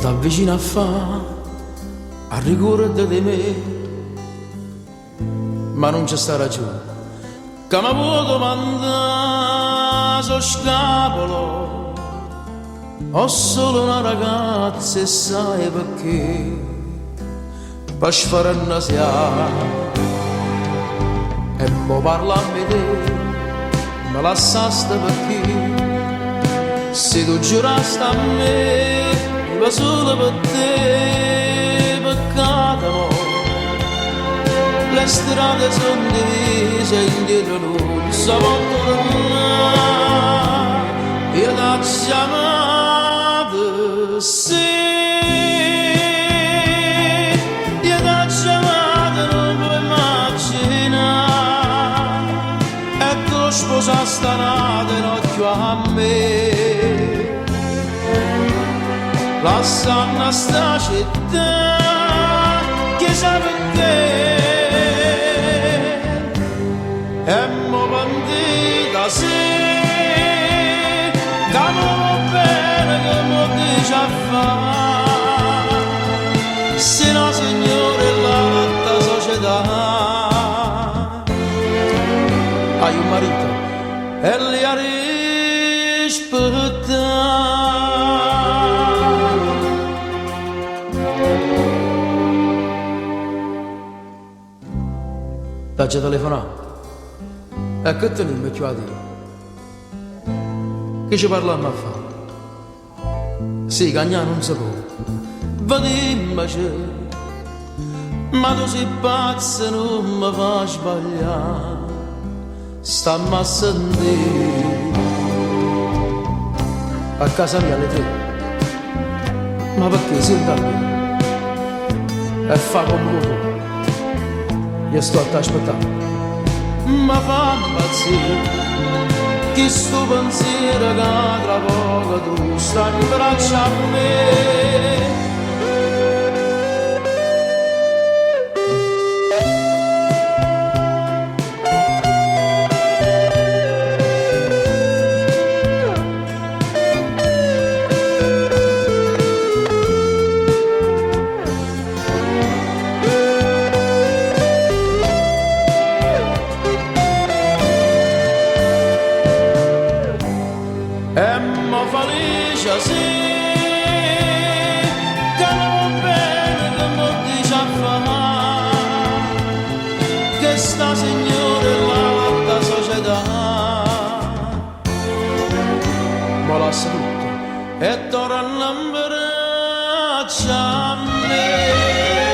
t'avvicina a fa a ricordo di me, ma non c'è sta ragione che mi può domandare sul scapolo. Ho solo una ragazza e sai perché, per sfarannasiare e mo parla a te, me lasciaste perché se tu giurasti a me vivo solo per te, peccato mo le strade sono divise indietro non so quanto tornare, io t'ho chiamato sì, io t'ho chiamato non puoi immaginare, e tu sposasti nata in occhio a me, lasciando sta città che sa perché. E mo bandita sì, che mo bene che mo dice a fare, se no signore la latta società. Hai un marito e li ha rispettati. T'ha telefonato? E che te ne metti a dire? Che ci parliamo a fare? Sì, cagnà non si può. Vediamoci, ma tu sei pazzo e non mi fa sbagliare. Stammi a sentire a casa mia alle 3. Ma perché senta a me? E fa come tu. Io sto a te aspettando. Ma fa impazzire che sto pensiero che tra poco tu stai in braccio a me. E mo felice sì, che non bene che mo dice a fare, che sta signore è la latta società. Ma lascia tutto e torna in braccio a me.